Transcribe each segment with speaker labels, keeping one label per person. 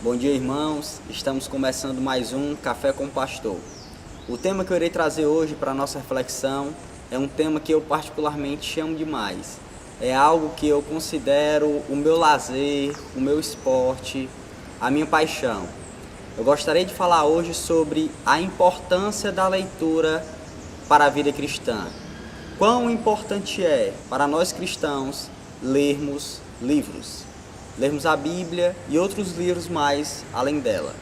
Speaker 1: Bom dia, irmãos. Estamos começando mais um Café com o Pastor. O tema que eu irei trazer hoje para a nossa reflexão é um tema que eu particularmente chamo demais. É algo que eu considero o meu lazer, o meu esporte, a minha paixão. Eu gostaria de falar hoje sobre a importância da leitura para a vida cristã. Quão importante é para nós cristãos lermos livros, lermos a Bíblia e outros livros mais além dela.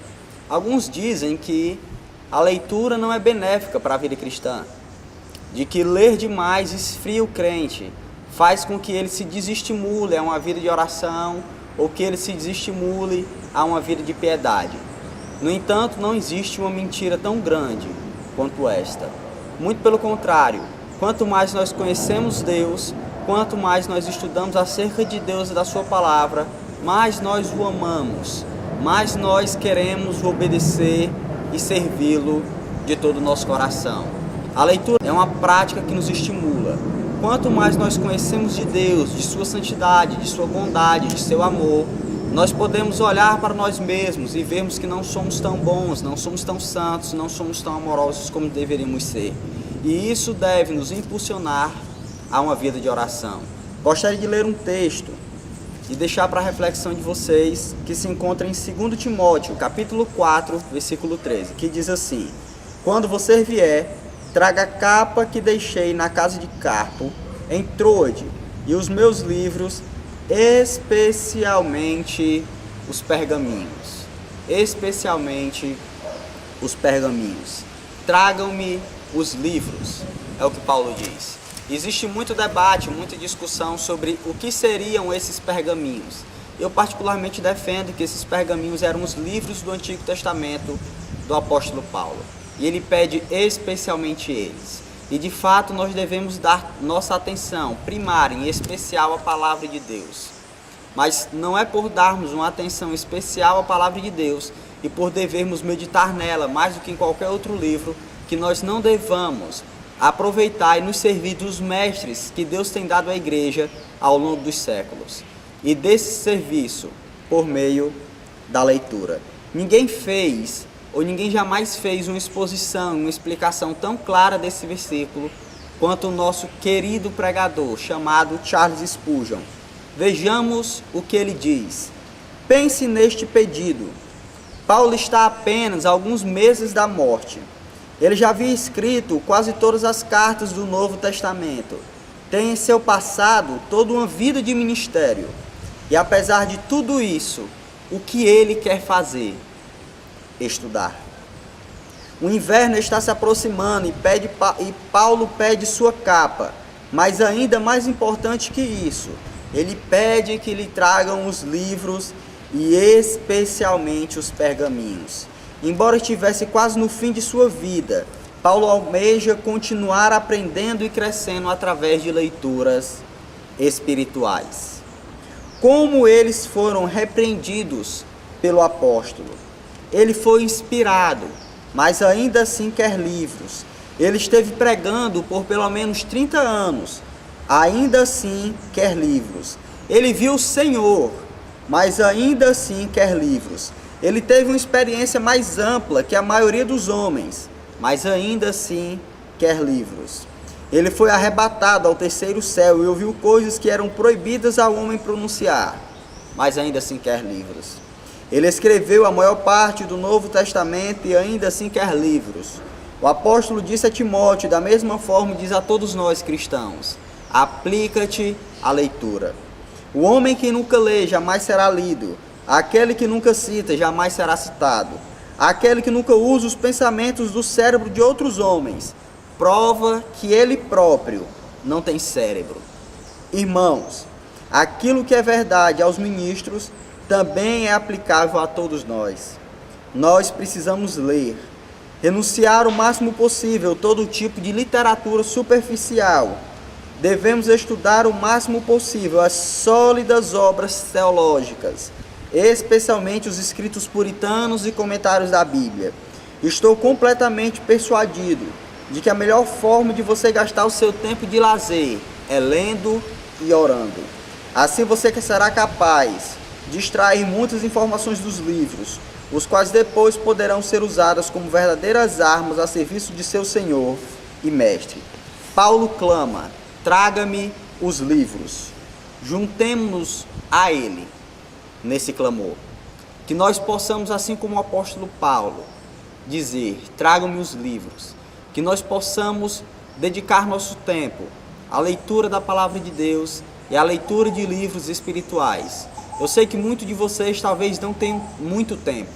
Speaker 1: Alguns dizem que a leitura não é benéfica para a vida cristã, de que ler demais esfria o crente, faz com que ele se desestimule a uma vida de oração ou que ele se desestimule a uma vida de piedade. No entanto, não existe uma mentira tão grande quanto esta. Muito pelo contrário, quanto mais nós conhecemos Deus, quanto mais nós estudamos acerca de Deus e da sua palavra, mais nós o amamos, mais nós queremos o obedecer e servi-lo de todo o nosso coração. A leitura é uma prática que nos estimula. Quanto mais nós conhecemos de Deus, de sua santidade, de sua bondade, de seu amor, nós podemos olhar para nós mesmos e vermos que não somos tão bons, não somos tão santos, não somos tão amorosos como deveríamos ser. E isso deve nos impulsionar a uma vida de oração. Gostaria de ler um texto e deixar para a reflexão de vocês, que se encontra em 2 Timóteo, capítulo 4, versículo 13, que diz assim: quando você vier, traga a capa que deixei na casa de Carpo, em Troade, e os meus livros, especialmente os pergaminhos. Especialmente os pergaminhos. Tragam-me os livros, é o que Paulo diz. Existe muito debate, muita discussão sobre o que seriam esses pergaminhos. Eu particularmente defendo que esses pergaminhos eram os livros do Antigo Testamento do apóstolo Paulo. E ele pede especialmente eles. E de fato nós devemos dar nossa atenção primária, em especial à palavra de Deus. Mas não é por darmos uma atenção especial à palavra de Deus e por devermos meditar nela mais do que em qualquer outro livro, que nós não devamos aproveitar e nos servir dos mestres que Deus tem dado à igreja ao longo dos séculos. E desse serviço por meio da leitura. Ninguém fez, ou ninguém jamais fez uma exposição, uma explicação tão clara desse versículo quanto o nosso querido pregador chamado Charles Spurgeon. Vejamos o que ele diz. Pense neste pedido. Paulo está apenas a alguns meses da morte. Ele já havia escrito quase todas as cartas do Novo Testamento. Tem em seu passado toda uma vida de ministério. E apesar de tudo isso, o que ele quer fazer? Estudar. O inverno está se aproximando e Paulo pede sua capa. Mas ainda mais importante que isso, ele pede que lhe tragam os livros e especialmente os pergaminhos. Embora estivesse quase no fim de sua vida, Paulo almeja continuar aprendendo e crescendo através de leituras espirituais. Como eles foram repreendidos pelo apóstolo? Ele foi inspirado, mas ainda assim quer livros. Ele esteve pregando por pelo menos 30 anos, ainda assim quer livros. Ele viu o Senhor, mas ainda assim quer livros. Ele teve uma experiência mais ampla que a maioria dos homens, mas ainda assim quer livros. Ele foi arrebatado ao terceiro céu e ouviu coisas que eram proibidas ao homem pronunciar, mas ainda assim quer livros. Ele escreveu a maior parte do Novo Testamento e ainda assim quer livros. O apóstolo disse a Timóteo, da mesma forma diz a todos nós cristãos: aplica-te à leitura. O homem que nunca lê jamais será lido. Aquele que nunca cita jamais será citado. Aquele que nunca usa os pensamentos do cérebro de outros homens prova que ele próprio não tem cérebro. Irmãos, aquilo que é verdade aos ministros também é aplicável a todos nós. Nós precisamos ler, renunciar o máximo possível todo tipo de literatura superficial. Devemos estudar o máximo possível as sólidas obras teológicas, especialmente os escritos puritanos e comentários da Bíblia. Estou completamente persuadido de que a melhor forma de você gastar o seu tempo de lazer é lendo e orando. Assim você será capaz de extrair muitas informações dos livros, os quais depois poderão ser usadas como verdadeiras armas a serviço de seu Senhor e Mestre. Paulo clama: traga-me os livros. Juntemo-nos a ele nesse clamor. Que nós possamos, assim como o apóstolo Paulo, dizer: tragam-me os livros. Que nós possamos dedicar nosso tempo à leitura da palavra de Deus e à leitura de livros espirituais. Eu sei que muitos de vocês talvez não tenham muito tempo,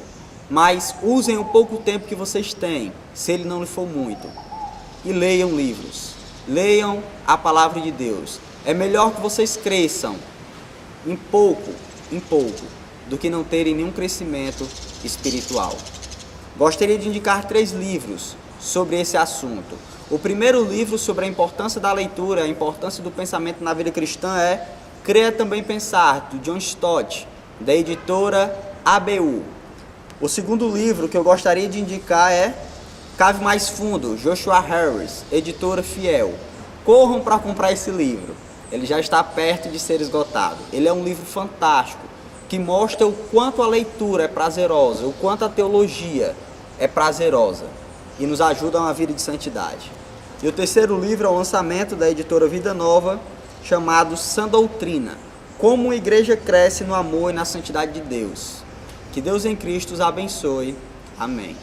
Speaker 1: mas usem o pouco tempo que vocês têm, se ele não lhe for muito, e leiam livros. Leiam a palavra de Deus. É melhor que vocês cresçam em pouco, do que não terem nenhum crescimento espiritual. Gostaria de indicar 3 livros sobre esse assunto. O primeiro livro sobre a importância da leitura, a importância do pensamento na vida cristã é Crer Também Pensar, do John Stott, da editora ABU. O segundo livro que eu gostaria de indicar é Cave Mais Fundo, Joshua Harris, editora Fiel. Corram para comprar esse livro, ele já está perto de ser esgotado. Ele é um livro fantástico, que mostra o quanto a leitura é prazerosa, o quanto a teologia é prazerosa e nos ajuda a uma vida de santidade. E o terceiro livro é o lançamento da editora Vida Nova, chamado Sã Doutrina, Como uma Igreja Cresce no Amor e na Santidade de Deus. Que Deus em Cristo os abençoe. Amém.